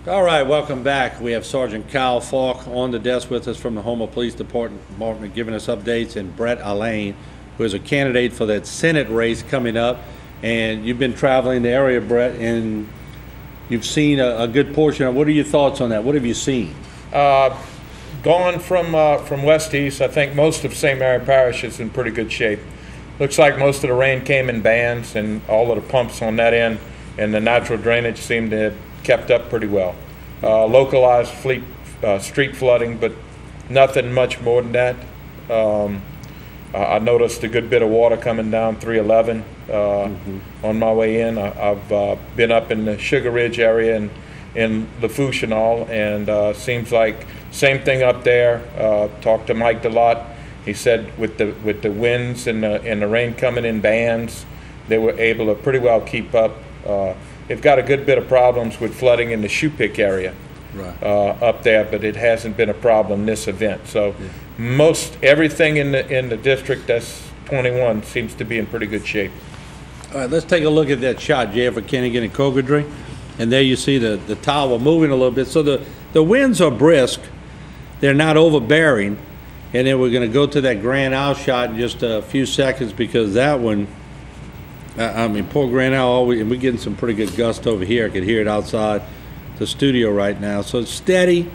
All right, welcome back. We have Sergeant Kyle Faulk on the desk with us from the Houma Police Department giving us updates, and Brett Allain, who is a candidate for that Senate race coming up. And you've been traveling the area, Brett, and you've seen a good portion of. What are your thoughts on that? What have you seen? Going from west to east, I think most of St. Mary Parish is in pretty good shape. Looks like most of the rain came in bands, and all of the pumps on that end and the natural drainage seem to have kept up pretty well. Localized street flooding, but nothing much more than that. I noticed a good bit of water coming down 311 on my way in. I've been up in the Sugar Ridge area and in Lafourche and all, and seems like same thing up there. Talked to Mike Delott. He said with the winds and the rain coming in bands, they were able to pretty well keep up. They've got a good bit of problems with flooding in the Shoe Pick area up there, but it hasn't been a problem this event. So most everything in the district that's 21 seems to be in pretty good shape. All right, let's take a look at that shot, J.F. Kennigan and Cocodrie. And there you see the tower moving a little bit. So the winds are brisk. They're not overbearing. And then we're going to go to that Grand Isle shot in just a few seconds, because that one, I mean, poor Grand Isle, and we're getting some pretty good gust over here. I could hear it outside the studio right now. So it's steady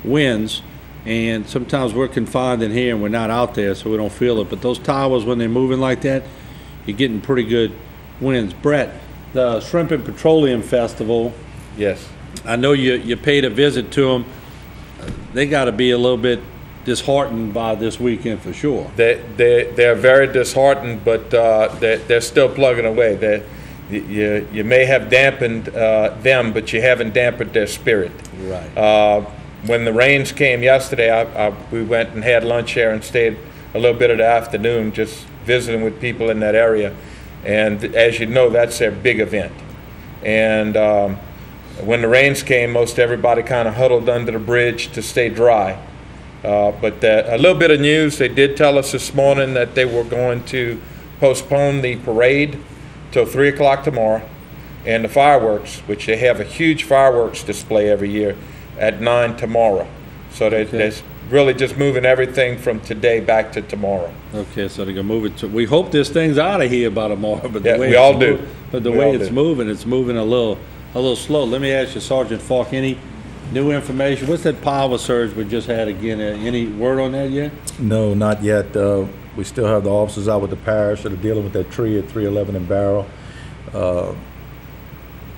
winds, and sometimes we're confined in here and we're not out there, so we don't feel it. But those towers, when they're moving like that, you're getting pretty good winds. Brett, the Shrimp and Petroleum Festival. Yes. I know you paid a visit to them. They got to be a little bit disheartened by this weekend for sure. They're very disheartened, but they're still plugging away. You may have dampened them, but you haven't dampened their spirit. Right. When the rains came yesterday, we went and had lunch here and stayed a little bit of the afternoon just visiting with people in that area. And as you know, that's their big event. And when the rains came, most everybody kind of huddled under the bridge to stay dry. But a little bit of news, they did tell us this morning that they were going to postpone the parade till 3 o'clock tomorrow, and the fireworks, which they have a huge fireworks display every year, at 9 tomorrow. So they're really just moving everything from today back to tomorrow. Okay, so they're going to move it. We hope this thing's out of here by tomorrow. But the way we all do. But the way it's moving a little slow. Let me ask you, Sergeant Faulk, any new information? What's that power surge we just had again? Any word on that yet? No, not yet. We still have the officers out with the parish that are dealing with that tree at 311 in Barrow.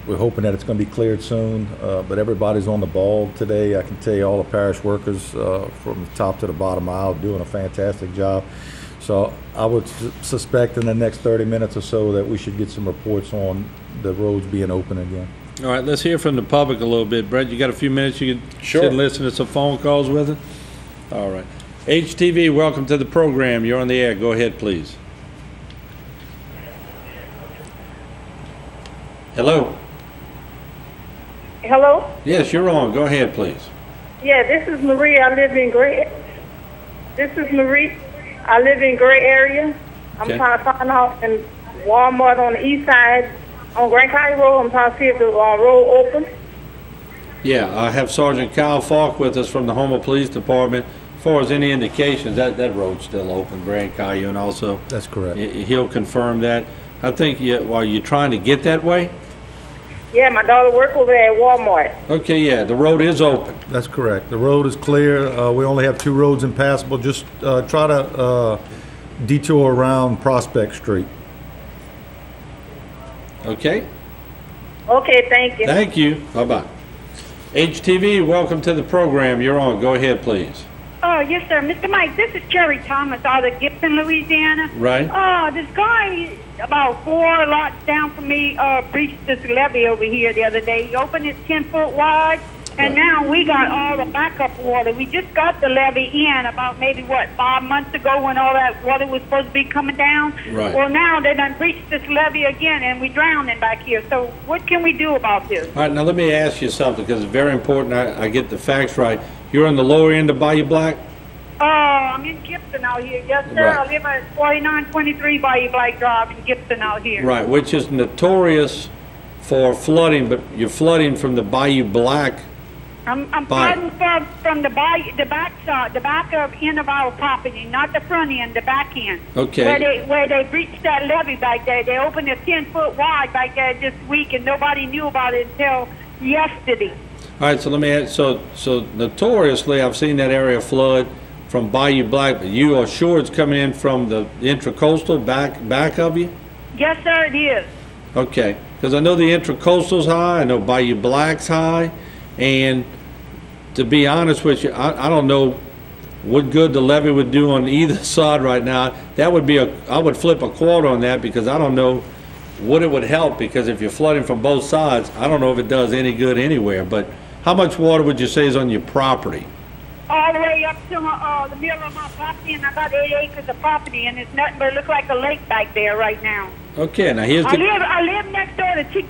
We're hoping that it's going to be cleared soon, but everybody's on the ball today. I can tell you all the parish workers from the top to the bottom aisle doing a fantastic job. So I would suspect in the next 30 minutes or so that we should get some reports on the roads being open again. All right, let's hear from the public a little bit. Brett, you got a few minutes you can Sure. sit and listen to some phone calls with us? All right. HTV, welcome to the program. You're on the air. Go ahead, please. Hello? Hello? Yes, you're on. Go ahead, please. Yeah, this is Marie. I live in Gray. This is Marie. I live in Gray area. I'm Okay. trying to find out in Walmart on the east side on Grand County Road. I'm trying to see if the road open. Yeah, I have Sergeant Kyle Faulk with us from the Houma Police Department. As far as any indications, that road's still open, Grand Caillou, and also That's correct. he'll confirm that. I think while you're trying to get that way. Yeah, my daughter works over there at Walmart. Okay, yeah, the road is open. That's correct. The road is clear. We only have 2 roads impassable. Just try to detour around Prospect Street. Okay? Okay, thank you. Thank you. Bye-bye. HTV, welcome to the program. You're on. Go ahead, please. Oh, yes, sir. Mr. Mike, this is Cherry Thomas out of Gibson, Louisiana. Right. This guy about 4 lots down from me breached this levee over here the other day. He opened it 10 foot wide, and now we got all the backup water. We just got the levee in about maybe, 5 months ago when all that water was supposed to be coming down? Right. Well, now they done breached this levee again, and we're drowning back here. So what can we do about this? All right, now let me ask you something, because it's very important I get the facts right. You're on the lower end of Bayou Black? I'm in Gibson out here. Yes, sir. Right. I live at 4923 Bayou Black Drive in Gibson out here. Right, which is notorious for flooding, but you're flooding from the Bayou Black I'm By- flooding from the back side, the back end of our property, not the front end, the back end. Okay. Where they breached that levee back there. They opened it 10 foot wide back there this week, and nobody knew about it until yesterday. All right, so let me add, so notoriously, I've seen that area flood from Bayou Black, but you are sure it's coming in from the intracoastal back of you? Yes, sir, it is. Okay, because I know the intracoastal's high, I know Bayou Black's high, and to be honest with you, I don't know what good the levee would do on either side right now. That would be I would flip a quarter on that, because I don't know what it would help, because if you're flooding from both sides, I don't know if it does any good anywhere. But how much water would you say is on your property? All the way up to the middle of my property, and I got 8 acres of property, and it's nothing but it looks like a lake back there right now. Okay, now here's I live next door to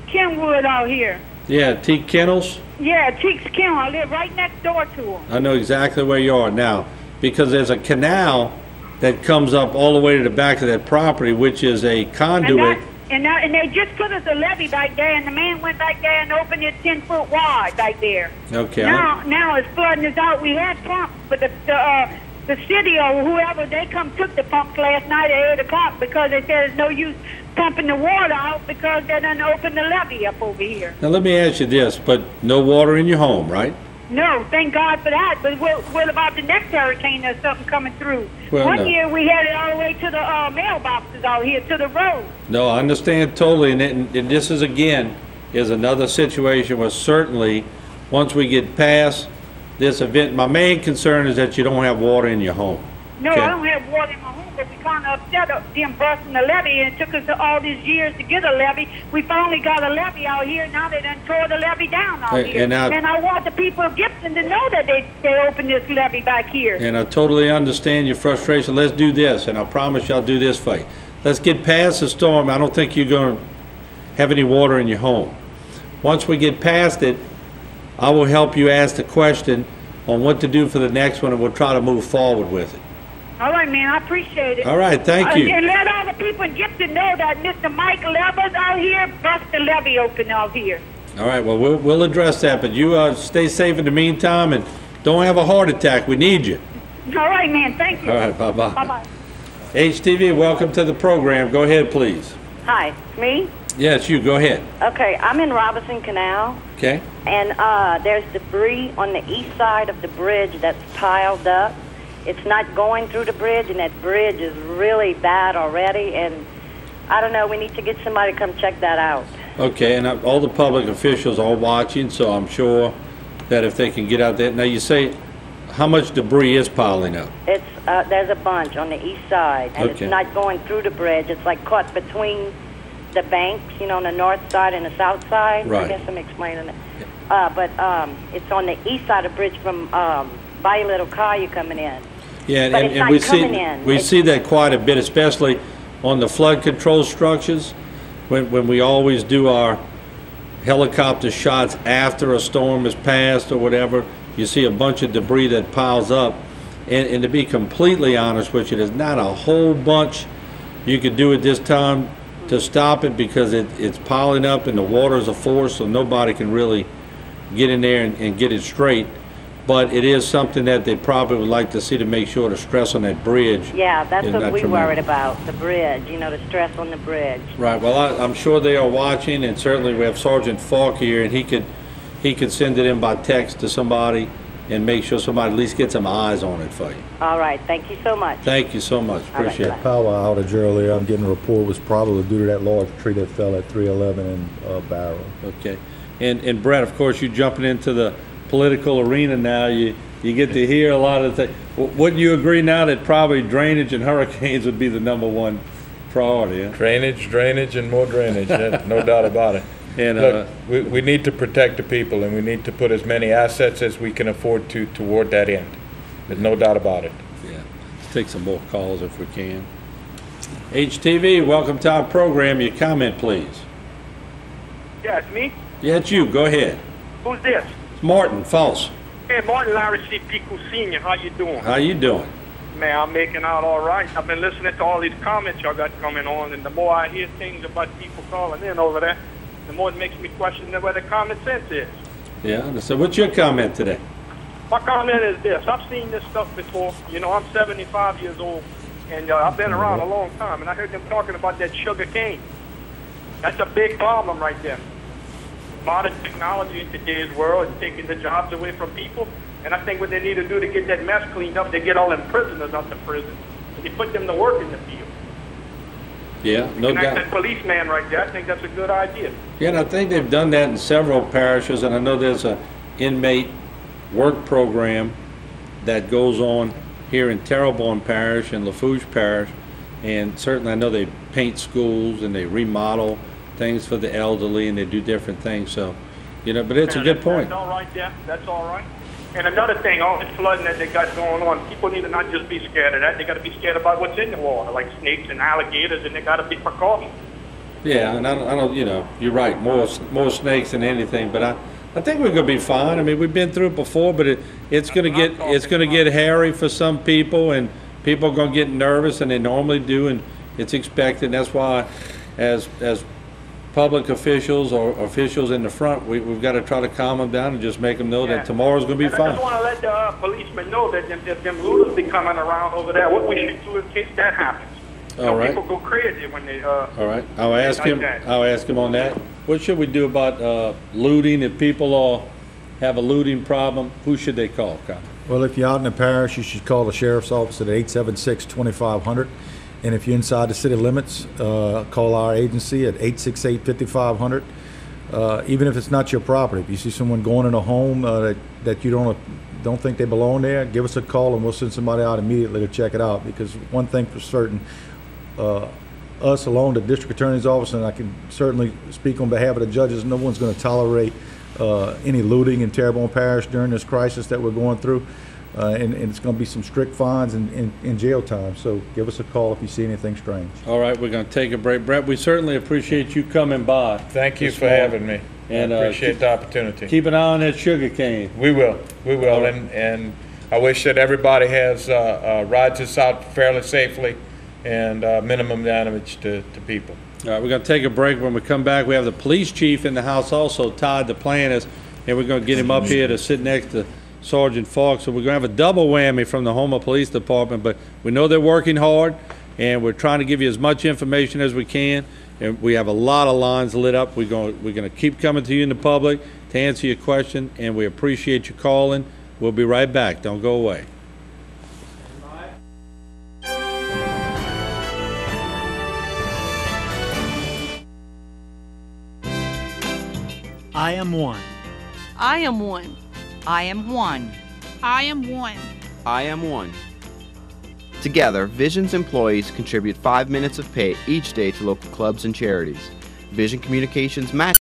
Kenwood out here. Yeah, Teak Kennels. Yeah, Cheeks Kennel. I live right next door to him. I know exactly where you are now, because there's a canal that comes up all the way to the back of that property, which is a conduit. And they just put us a levee back there, and the man went back there and opened it 10 foot wide back there. Okay. Now it's flooding us out. We had pumps, but the city or whoever, they took the pumps last night at 8 o'clock because they said there's no use pumping the water out because they done opened the levee up over here. Now let me ask you this, but no water in your home, right? No, thank God for that. But what about the next hurricane or something coming through? Well, One no. year we had it all the way to the mailboxes out here, to the road. No, I understand totally, and this is, again, is another situation where certainly, once we get past this event, my main concern is that you don't have water in your home. No, Okay. I don't have water in my home, but we kind of upset them busting the levee, and it took us all these years to get a levee. We finally got a levee out here. Now they done tore the levee down out Hey, here. and I want the people of Gibson to know that they opened this levee back here. And I totally understand your frustration. Let's do this, and I promise you I'll do this for you. Let's get past the storm. I don't think you're going to have any water in your home. Once we get past it, I will help you ask the question on what to do for the next one, and we'll try to move forward with it. All right, man, I appreciate it. All right, thank you. And let all the people in Gibson know that Mr. Mike Levers out here bust the levee open out here. All right, well, we'll address that, but you stay safe in the meantime, and don't have a heart attack. We need you. All right, man, thank you. All right, bye-bye. Bye-bye. HTV, welcome to the program. Go ahead, please. Hi, me? Yes, you, go ahead. Okay, I'm in Robinson Canal, Okay? and there's debris on the east side of the bridge that's piled up. It's not going through the bridge, and that bridge is really bad already, and I don't know, we need to get somebody to come check that out. Okay, and all the public officials are watching, so I'm sure that if they can get out there. Now, you say how much debris is piling up? It's there's a bunch on the east side, and Okay. it's not going through the bridge. It's like caught between the banks, you know, on the north side and the south side. Right. I guess I'm explaining it. But it's on the east side of the bridge from Bayou Little Caillou coming in. Yeah, But it's and not we see coming in. we It's- see that quite a bit, especially on the flood control structures, when we always do our helicopter shots after a storm has passed or whatever. You see a bunch of debris that piles up, and to be completely honest with you, there's not a whole bunch you could do at this time to stop it, because it's piling up and the water's a force, so nobody can really get in there and get it straight. But it is something that they probably would like to see, to make sure the stress on that bridge. Yeah, that's is what not we tremendous. worried about, the bridge, you know, the stress on the bridge. Right, well, I'm sure they are watching, and certainly we have Sergeant Faulk here, and he could send it in by text to somebody and make sure somebody at least get some eyes on it for you. All right, thank you so much. Thank you so much, All right, appreciate it. bye. Power outage earlier, I'm getting a report, was probably due to that large tree that fell at 311 in Barrow. Okay, and Brett, of course, you jumping into the political arena now, you get to hear a lot of things. Wouldn't you agree now that probably drainage and hurricanes would be the #1 priority? Huh? Drainage, and more drainage, no doubt about it. And Look, we need to protect the people, and we need to put as many assets as we can afford to toward that end. There's no doubt about it. yeah, let's take some more calls if we can. HTV, welcome to our program. Your comment, please. Yeah, it's me. Yeah, it's you. Go ahead. Who's this? It's Martin Folse. Hey, Martin Larry C. Pico Sr., how you doing? How you doing? Man, I'm making out all right. I've been listening to all these comments y'all got coming on, and the more I hear things about people calling in over there, the more it makes me question where the common sense is. Yeah, so what's your comment today? My comment is this. I've seen this stuff before. You know, I'm 75 years old, and I've been around a long time, and I heard them talking about that sugar cane. That's a big problem right there. Modern technology in today's world is taking the jobs away from people, and I think what they need to do to get that mess cleaned up, they get all them prisoners out the prison, and they put them to work in the field. Yeah, no And doubt. that policeman right there, I think that's a good idea. Yeah, and I think they've done that in several parishes, and I know there's a inmate work program that goes on here in Terrebonne Parish and Lafourche Parish, and certainly I know they paint schools and they remodel things for the elderly and they do different things, so, you know, but it's a good point. That's all right, yeah, that's all right. And another thing, all this flooding that they got going on, people need to not just be scared of that, they got to be scared about what's in the water, like snakes and alligators, and they got to be precautioned. Yeah, and I don't, you know, you're right, more snakes than anything, but I think we're gonna be fine. I mean, we've been through it before, but it's gonna get hairy for some people, and people are gonna get nervous, and they normally do, and it's expected. And that's why, as public officials or officials in the front, we've got to try to calm them down and just make them know that tomorrow's gonna be and fine. I just want to let the policemen know that if them looters be coming around over there, what we should do in case that happens. All right. People go crazy when they. All right, I'll ask him. I'll ask him on that. What should we do about looting? If people have a looting problem, who should they call, Kyle? Well, if you're out in the parish, you should call the sheriff's office at 876-2500. And if you're inside the city limits, call our agency at 868-5500. Even if it's not your property, if you see someone going in a home that you don't think they belong there, give us a call and we'll send somebody out immediately to check it out. Because one thing for certain, us along the district attorney's office, and I can certainly speak on behalf of the judges, no one's going to tolerate any looting in Terrebonne Parish during this crisis that we're going through. And it's going to be some strict fines and jail time. So give us a call if you see anything strange. All right, we're going to take a break. Brett, we certainly appreciate you coming by. Thank you for having me. And I appreciate the opportunity. Keep an eye on that sugar cane. We will, and I wish that everybody rides this out fairly safely and minimum damage to people. All right, we're going to take a break. When we come back, we have the police chief in the house also, Todd, the plan is, and we're going to get him up here to sit next to Sergeant Faulk. So we're going to have a double whammy from the Houma Police Department, but we know they're working hard, and we're trying to give you as much information as we can. And we have a lot of lines lit up. We're going to keep coming to you in the public to answer your question, and we appreciate you calling. We'll be right back. Don't go away. I am one. I am one. I am one. I am one. I am one. Together, Vision's employees contribute 5 minutes of pay each day to local clubs and charities. Vision Communications matches